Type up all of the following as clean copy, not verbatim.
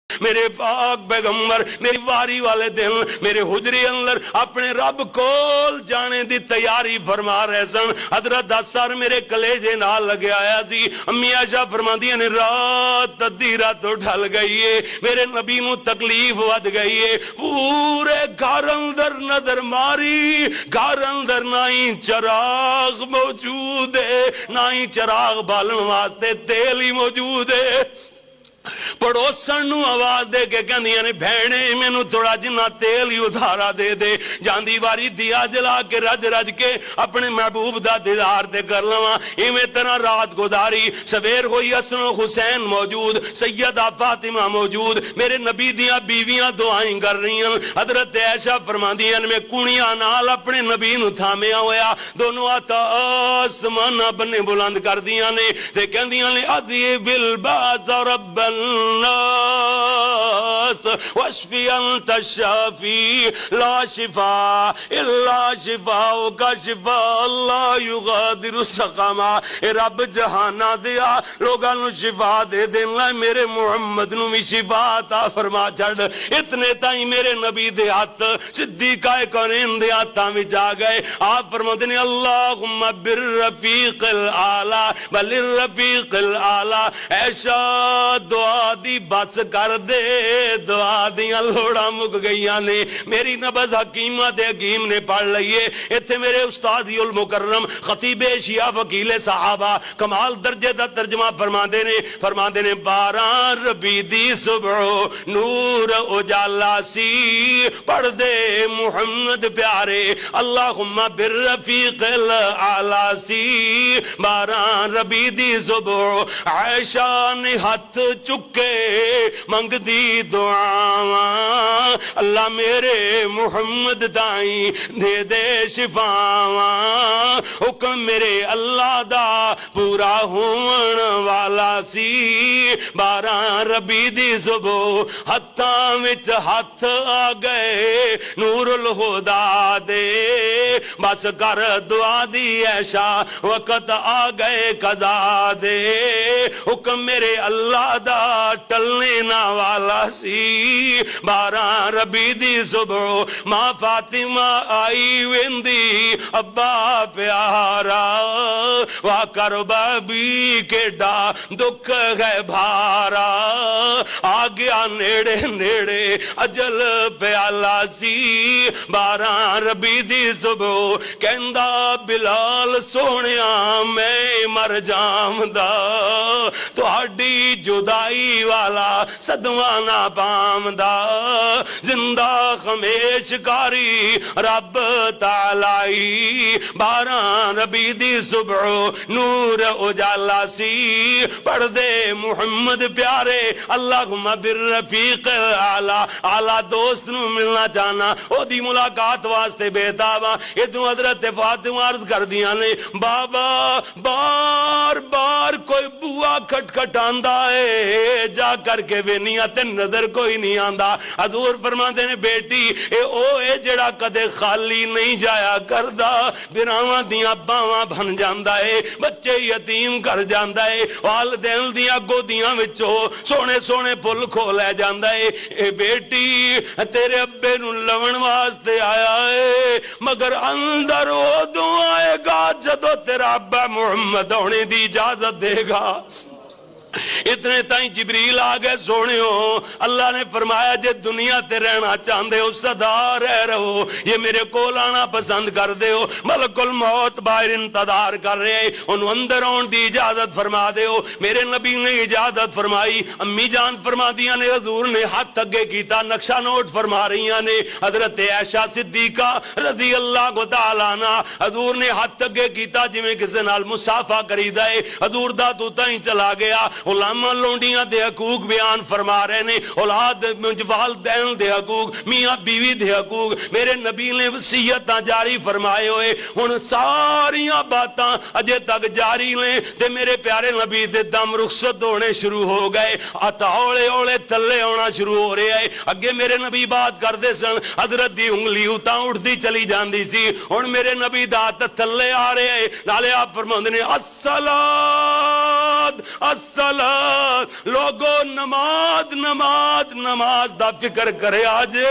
میرے پاک پیغمبر میری واری والے دن میرے حجرے اندر اپنے رب کول جانے دی تیاری فرما رہے سن. حضرت دا سر میرے کلیجے نال لگیا آیا سی. امی عائشہ فرماندیاں نے رات ادھی رات ڈھل گئی ہے, میرے نبی نو تکلیف ود گئی ہے. پورے گھر اندر نظر ماری, گھر اندر نہ ہی چراغ موجود ہے, نہ ہی چراغ بالن واسطے تیل ہی موجود ہے. پڑوسن نو آواز دے کے کہندیاں نے بہنے مینوں تھوڑا جنا تیل ہی ادھارا دے دے, جاندی واری دیا جلا کے رج رج کے اپنے محبوب دا دیدار تے کر لواں. ایویں طرح رات گزاری, سویر ہوئی حسن و حسین موجود, سیدہ فاطمہ موجود, میرے نبی دیاں بیویاں دعائیں کر رہی ہیں. حضرت عائشہ فرماندیاں میں کونیاں نال اپنے نبی نو تھامیا ہویا, دونوں ہاتھ آسمان بنے بلند کر دیاں نے تے کہندیاں نے اذیب الباس رب الناس واشفی انت الشافی لا شفاء الا شفاءک شفاء لا یغادر سقما. اے رب جہانا دیا لوگاں نو شفا دے دینا, میرے محمد نو بھی شفا عطا فرما چھڑ. اتنے تائیں میرے نبی دے ہاتھ صدیقہ کونین دے ہاتھاں وچ آ گئے. آپ فرماتے ہیں اللہم بالرفیق الاعلی بالرفیق الاعلی. ایشا دعا دی بس کر دے, دعا دیاں لوڑا مک گئیاں نے. میری نبض حکیمہ دے حکیم نے پڑھ لئیے. اتھے میرے استاذی المکرم خطیب شیعہ وکیل صحابہ کمال درجے دا ترجمہ فرما دینے باران ربی دی صبح نور اجالا سی, پڑھ دے محمد پیارے اللہم بالرفیق الاعلی سی. باران ربی دی صبح عائشہ نے ہاتھ چکے منگ دی دعاواں, اللہ میرے محمد دائیں دے دے شفاواں. حکم میرے اللہ دا پورا ہون والا سی. باران ربی دی صبح ہتھاں وچ ہاتھ آ گئے نور الہدا دے, بس کر دعا دی ایشا وقت آ گئے قضا دے. حکم میرے اللہ دا ٹلنے نہ والا سی. باران ربی دی صبح ماں فاطمہ آئی ویندی ابا پیارا, وا کربا بھی کیڈا دکھ ہے بھارا. آ گیا نیڑے نیڑے اجل پیالا سی. باران ربی دی صبح کہندا بلال سونیا میں مر جامدا, تہاڈی جدائی والا صدمہ نہ پامدا. زندہ خمیش کاری رب تعالی. باران ربی دی صبح نور اجالا سی, پڑھ دے محمد پیارے اللہم بالرفیق اعلی. اعلی دوست نو ملنا چاہنا او دی ملاقات واسطے بیتابا. ادھوں حضرت فاطمہ عرض کر دیا نے بابا بار بار کوئی بوا کھٹ کھٹاندا ہے, جا کر کے وینیاں تے نظر کوئی نہیں آندا. حضور فرماندے نے بیٹی اے او اے جڑا کدے خالی نہیں جایا کردا, براواں دیاں باواں بن جاندا ہے, بچے یتیم کر جاندا ہے, والدین دیاں گودیاں وچوں سونے سونے پل کھو لے جاندا ہے. اے بیٹی تیرے ابے نو لون واسطے آیا ہے, مگر اندر اودوں آئے گا جدو تیرا ابا محمد ہونے دی اجازت دے گا. اتنے تائیں جبریل آگئے سونے ہو. اللہ نے فرمایا جے دنیا تے رہنا چاندے ہو صدا رہ رہو, یہ میرے کول آنا پسند کر دے ہو. ملک الموت باہر انتظار کر رہے, انہوں اندر آن دی اجازت فرما دے ہو. میرے نبی نے اجازت فرمائی. امی جان فرما دیا نے, حضور نے ہاتھ اگے کیتا, نقشہ نوٹ فرما رہی نے. حضرت عائشہ صدیقہ رضی اللہ کو تعالیٰ عنہ, حضور نے ہاتھ اگے کیتا جویں کسے نال مصافحہ کریدا ہے. حضور دا تو تائیں چلا گیا. علماء لونڈیاں دے حقوق بیان فرما رہے نے, اولاد والدین دے حقوق, میاں بیوی دے حقوق. میرے نبی نے وصیتاں جاری فرمائے ہوئے, ہن ساریاں باتاں اجے تک جاری نے. تے میرے پیارے نبی دے دم رخصت ہونے شروع ہو گئے, ہولے ہولے تھلے ہونا شروع ہو رہے ہیں. اگے میرے نبی بات کردے سن, حضرت دی انگلی اتاں اٹھدی چلی جاندی سی. ہن میرے نبی دا ہاتھ تھلے آ رہے ہیں. نالے آپ فرماندے نے الصلاۃ الصلاۃ لوگو نماز نماز نماز دا فکر کرے آجے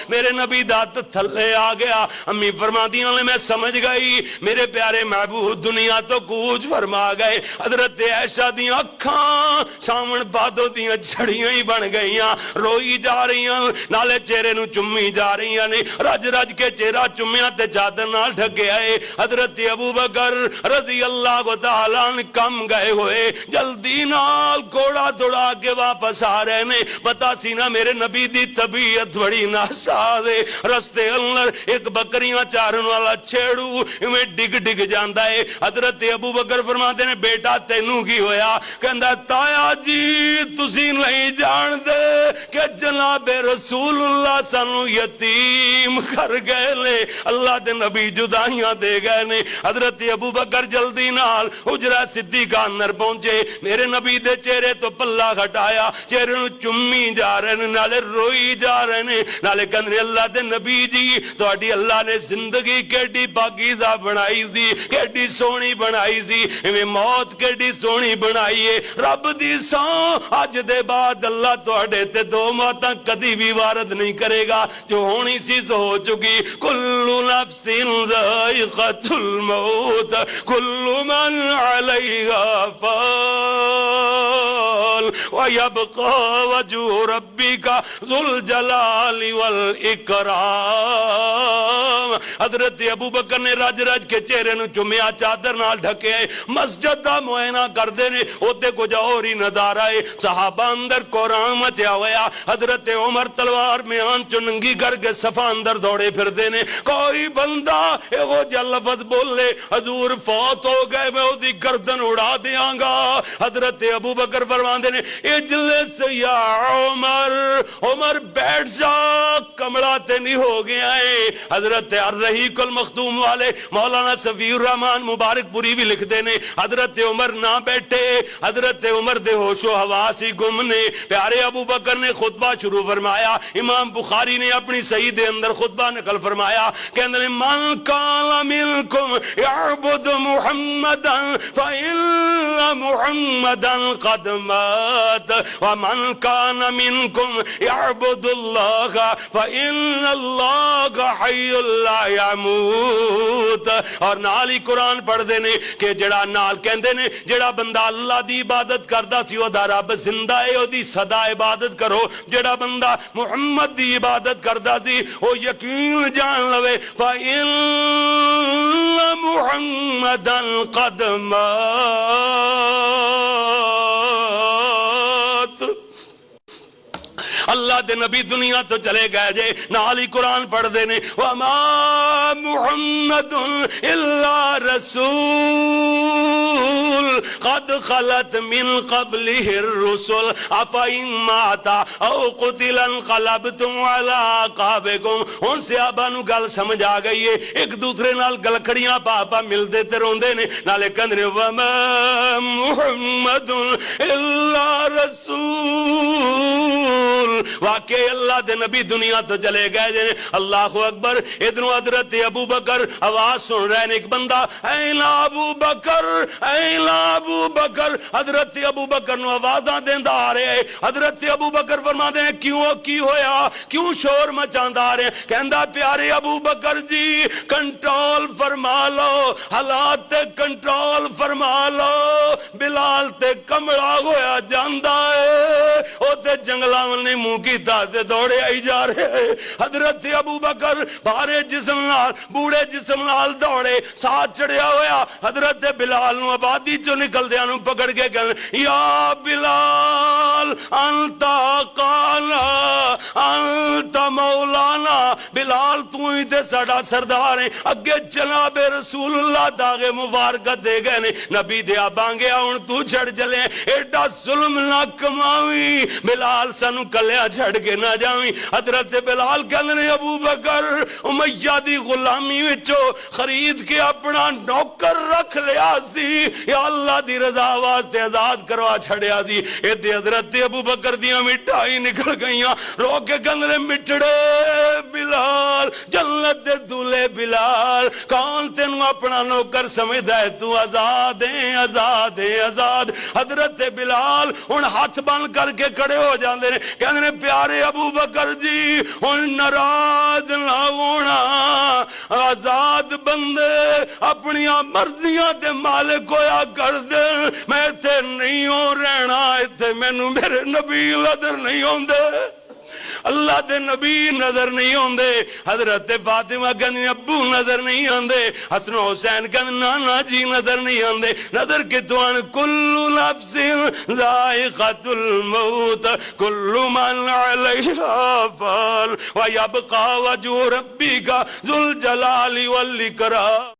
میرے نبی دا تھلے آ گیا امی فرمادیاں نے میں سمجھ گئی میرے پیارے محبوب دنیا تو کوچ فرما گئے حضرت عائشہ دیاں اکھاں سامن بادو دیاں جھڑیاں ہی بن گئیاں روئی جا رہیاں نالے چہرے نو چمی جا رہیاں نے رج رج کے چہرہ چمیاں تے چادر نال ڈھکے آئے حضرت ابو بکر رضی اللہ تعالیٰ عنہ کم گئے ہوئے جلدی نال گھوڑا دوڑا کے واپس آ رہے نے پتا سی نا میرے نبی دی طبیعت بڑی ناساز ہے رستے اندر ایک بکریاں چارن والا چھیڑو میں ڈگ ڈگ جاندا ہے حضرت ابو بکر فرماتے نے بیٹا تینوں کی ہویا کہندا تایا جی تسی نہیں جان دے کہ جناب رسول اللہ سانو یتیم کر گئے لے اللہ دے نبی جدائیاں دے گئے نے حضرت ابو بکر جلدی نال حجرہ صدیقہ اندر پہنچے میرے نبی دے چہرے تو پلہ ہٹایا چہرے نو چمی جا رہے نے نالے روئی جا رہے نے نالے کہنے اللہ دے نبی جی تہاڈی اللہ نے زندگی کیڈی پاکیزہ بنائی سی کیڈی سونی بنائی سی ایویں موت کیڈی سونی بنائی ہے رب دی سان اج دے بعد اللہ تہاڈے تے دو موتاں کدی بھی وارد نہیں کرے گا جو ہونی سی تو ہو چکی کل نفس ذائقۃ الموت کل من علیہا فان ویبقى وجه ربك ذو الجلال والاکرام حضرت ابو بکر نے رج رج کے چہرے نو چومیا چادر نال ڈھکے مسجد دا معائنہ کردے نے اوتے کچھ اور ہی نظارہ ہے صحابہ اندر قرآن مچیا ہویا حضرت عمر تلوار میان چو ننگی کر کے صفا اندر دوڑے پھر دینے کوئی بندہ وہ جا لفظ بولے حضور فوت ہو گئے میں دی گردن اڑا دیاں گا حضرت ابو بکر فرمان دینے اجلس یا عمر عمر بیٹھ جا کمڑا تے نہیں ہو گیا ہے حضرت الرحیق المختوم والے مولانا صفی الرحمن مبارک پوری بھی لکھ دینے حضرت عمر نہ بیٹھے حضرت عمر دے ہوش و حواسی گم نے پیارے ابو بکر نے خطبہ شروع فرمایا امام بخاری نے اپنی صحیح دے اندر خطبہ نقل فرمایا کہ اندر من کان منکم یعبد محمدا فإن محمدا قد مات ومن کان منکم یعبد اللہ فإن اللہ حی لا یموت اور نال ہی قرآن پڑھ دینے کہ جڑا نال کہندے نے جڑا بندہ اللہ دی عبادت کردا سی او دا رب زندہ ہے او دی صدا عبادت کرو جڑا بندہ محمد دی عبادت کردا سی او یقین جان لوے فإن محمدا قد مات اللہ دے نبی دنیا تو چلے گئے جے نال ہی قرآن پڑھ دینے وما محمد الا رسول قد خلت من قبله الرسل افئن مات او قتل انقلبتم على اعقابكم ہن صحابہ نو گل سمجھ آ گئی ہے ایک دوسرے نال گلکھڑیاں پاپا ملدے تے روندے نے نالے کہندے وما محمد الا رسول واقعی اللہ دے نبی دنیا تو چلے گئے جنے اللہ اکبر ادھروں حضرت ابو بکر آواز سن رہے ہیں ایک بندہ این ابو بکر این ابو بکر حضرت ابو بکر نو آوازاں دیندا آ رہے ہیں حضرت ابو بکر فرماتے ہیں کیوں کی ہویا کیوں شور مچاندا آ رہے ہیں کہندا پیارے ابو بکر جی کنٹرول فرما لو حالات تے کنٹرول فرما لو بلال تے کمڑا ہویا جاندا ہے او تے جنگلاں نے منہ کی تازے دوڑے آئی جا رہے حضرت ابو بکر بھارے جسم نال بوڑے جسم نال دوڑے ساتھ چڑھیا ہویا حضرت بلال نو آبادی چو نکل دیا نو پکڑ کے گل یا بلال انتا قانا انتا مولانا بلال تو ہی تے سڑا سردار ہے اگے جناب رسول اللہ داغے مبارکت دے گئے نے نبی دیا بانگے آن تو چھڑ جلے ایڈا ظلم نہ کماوی بلال سنو کلیا چھڑ کے نہ جاویں حضرت بلال کہنے ابو بکر امیہ دی غلامی وچو خرید کے اپنا نوکر رکھ لیا سی یا اللہ دی رضا واسطے آزاد کروا چھڑیا سی ایتے حضرت ابو بکر دیاں مٹھائی نکل گئیاں رو کے کہنے مٹڑے بلال جنت دے دولے بلال کون تینوں اپنا نوکر سمجھدا ہے تو آزاد ہے آزاد ہے آزاد حضرت بلال ہن ہاتھ بن کر کے کھڑے ہو جاندے نے کہندے نے پیارے ابو بکر جی ہن ناراض نہ ہونا آزاد بندے اپنی مرضیاں دے مالک ہویا کر دے میں ایتھے نہیں ہو رہنا ایتھے مینوں میرے نبی نظر نہیں ہوندے اللہ دے نبی نظر نہیں ہوندے حضرت فاطمہ کہندی ابو نظر نہیں آندے حسن حسین کہندے نانا جی نظر نہیں آندے نظر کتوں آن کل نفس ذائقۃ الموت کل من علیہا فان ویبقى وجہ ربک ذو الجلال والاکرام